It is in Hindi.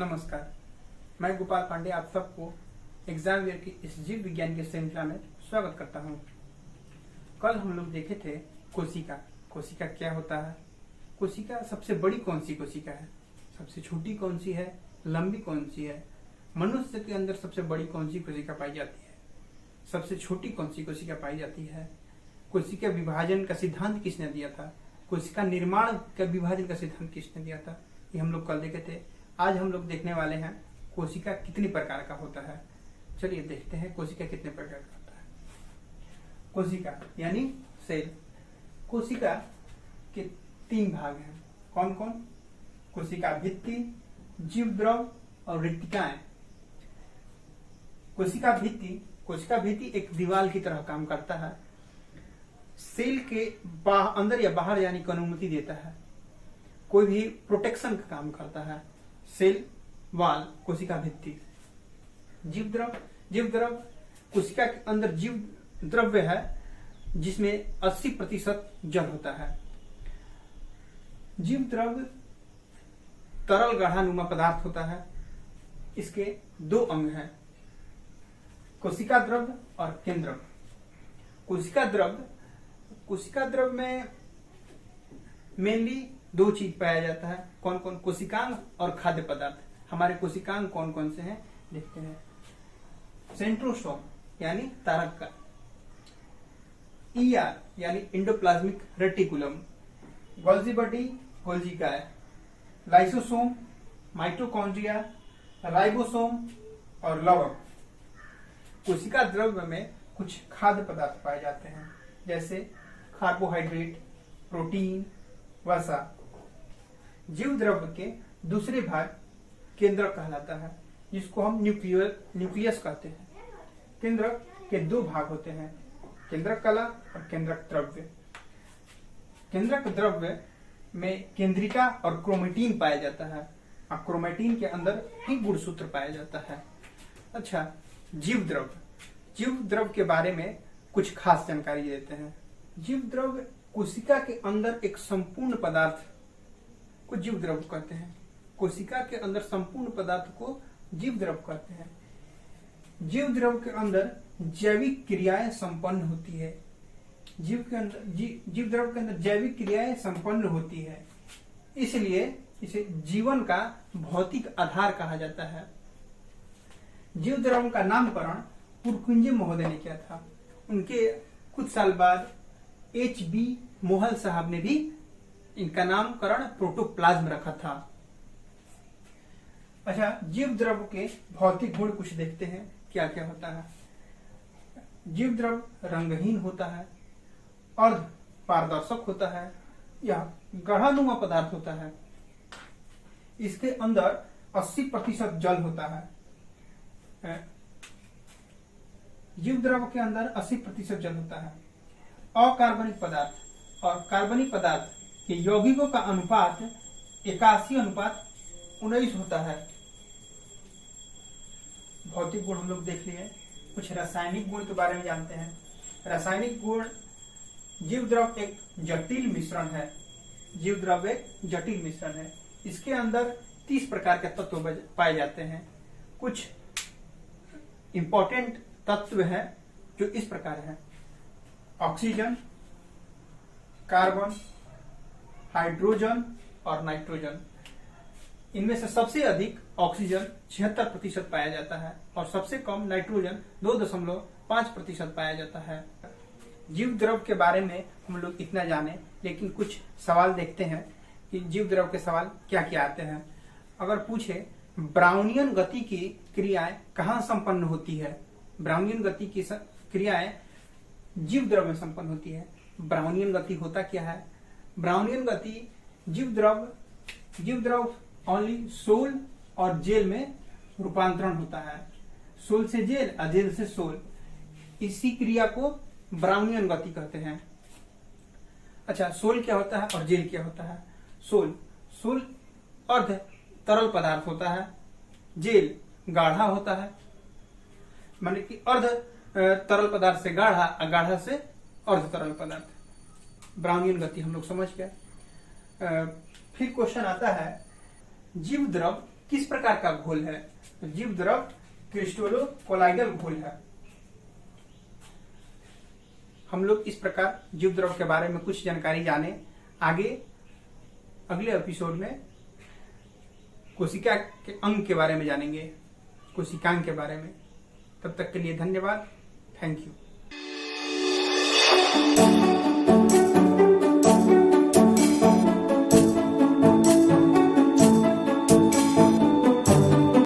नमस्कार, मैं गोपाल पांडे आप सबको एग्जाम वेयर की इस जीव विज्ञान की श्रृंखला में स्वागत करता हूं। कल हम लोग देखे थे कोशिका। कोशिका क्या होता है, कोशिका सबसे बड़ी कौन सी कोशिका है, सबसे छोटी कौन सी है, लंबी कौन सी है, मनुष्य के अंदर सबसे बड़ी कौन सी कोशिका पाई जाती है, सबसे छोटी कौन सी कोशिका पाई जाती है, कोशिका विभाजन का सिद्धांत किसने दिया था, कोशिका निर्माण का विभाजन का सिद्धांत किसने दिया था, ये हम लोग कल देखे थे। आज हम लोग देखने वाले हैं कोशिका कितनी प्रकार का होता है। चलिए देखते हैं कोशिका कितने प्रकार का होता है। कोशिका यानी सेल। कोशिका के 3 भाग हैं। कौन कौन? कोशिका भित्ति, जीव द्रव और रिक्तिकाएं। कोशिका भित्ति एक दीवार की तरह काम करता है, सेल के अंदर या बाहर जाने की अनुमति देता है, कोई भी प्रोटेक्शन का काम करता है। सेल वाल कोशिका भित्ति। जीव द्रव कोशिका के अंदर जीव द्रव्य है जिसमें 80% जल होता है। जीव द्रव तरल गाढ़ानुमा पदार्थ होता है। इसके 2 अंग हैं, कोशिका द्रव और केंद्रक। कोशिका द्रव में मेनली 2 चीज पाया जाता है। कौन कौन? कोशिकांग और खाद्य पदार्थ। हमारे कोशिकांग कौन कौन से हैं देखते हैं। सेंट्रोसोम यानी तारक का, ईआर यानी इंडोप्लाज्मिक रेटिकुलम, गोल्जी बॉडी गोल्जिकाय, लाइसोसोम, माइटोकॉन्ड्रिया, राइबोसोम और लवक। कोशिका द्रव्य में कुछ खाद्य पदार्थ पाए जाते हैं जैसे कार्बोहाइड्रेट, प्रोटीन, वसा। जीव द्रव्य के दूसरे भाग केंद्रक कहलाता है, जिसको हम न्यूक्लियस कहते हैं। केंद्रक के 2 भाग होते हैं, केंद्रक कला और केंद्रक द्रव्य। केंद्रक द्रव्य में केंद्रिका और क्रोमेटिन पाया जाता है और क्रोमेटिन के अंदर ही गुणसूत्र पाया जाता है। अच्छा, जीव द्रव्य के बारे में कुछ खास जानकारी देते हैं। जीव द्रव्य कोशिका के अंदर एक संपूर्ण पदार्थ को जीव द्रव्य कहते हैं। कोशिका के अंदर संपूर्ण पदार्थ को जीव द्रव्य कहते हैं। जीव द्रव्य के अंदर जैविक क्रियाएं संपन्न होती है। जीव द्रव्य के अंदर जैविक क्रियाएं संपन्न होती है, इसलिए इसे जीवन का भौतिक आधार कहा जाता है। जीव द्रव्य का नामकरण पुरकुंजे महोदय ने किया था। उनके कुछ साल बाद H.B. मोहल साहब ने भी इनका नामकरण प्रोटोप्लाज्म रखा था। अच्छा, जीव द्रव्य के भौतिक गुण कुछ देखते हैं क्या क्या होता है। जीव द्रव्य रंगहीन होता है, अर्ध पारदर्शक होता है या गाढ़ानुमा पदार्थ होता है। इसके अंदर 80% जल होता है। जीव द्रव्य के अंदर 80% जल होता है। अकार्बनिक पदार्थ और कार्बनिक पदार्थ के यौगिकों का अनुपात 81:19 होता है। भौतिक गुण हम लोग देख लिए। कुछ रासायनिक गुण के बारे में जानते हैं। रासायनिक गुण, जीव द्रव्य एक जटिल मिश्रण है। इसके अंदर 30 प्रकार के तत्व पाए जाते हैं। कुछ इंपॉर्टेंट तत्व हैं जो इस प्रकार हैं: ऑक्सीजन, कार्बन, हाइड्रोजन और नाइट्रोजन। इनमें से सबसे अधिक ऑक्सीजन 76% पाया जाता है और सबसे कम नाइट्रोजन 2.5% पाया जाता है। जीव द्रव्य के बारे में हम लोग इतना जाने, लेकिन कुछ सवाल देखते हैं कि जीव द्रव्य के सवाल क्या क्या आते हैं। अगर पूछे ब्राउनियन गति की क्रियाएं कहाँ संपन्न होती है, ब्राउनियन गति की क्रियाएं जीव द्रव्य में संपन्न होती है। ब्राउनियन गति होता क्या है? ब्राउनियन गति जीव द्रव्य ओनली सोल और जेल में रूपांतरण होता है। सोल से जेल और जेल से सोल, इसी क्रिया को ब्राउनियन गति कहते हैं। अच्छा, सोल क्या होता है और जेल क्या होता है? सोल अर्ध तरल पदार्थ होता है, जेल गाढ़ा होता है, माने कि अर्ध तरल पदार्थ से गाढ़ा और गाढ़ा से अर्ध तरल पदार्थ। ब्राउनियन गति हम लोग समझ गए। फिर क्वेश्चन आता है, जीव द्रव्य किस प्रकार का घोल है? तो जीव द्रव क्रिस्टलो कोलाइडल घोल है। हम लोग इस प्रकार जीव द्रव के बारे में कुछ जानकारी जाने। आगे अगले एपिसोड में कोशिका के अंग के बारे में जानेंगे, कोशिकांग के बारे में। तब तक के लिए धन्यवाद। Thank you.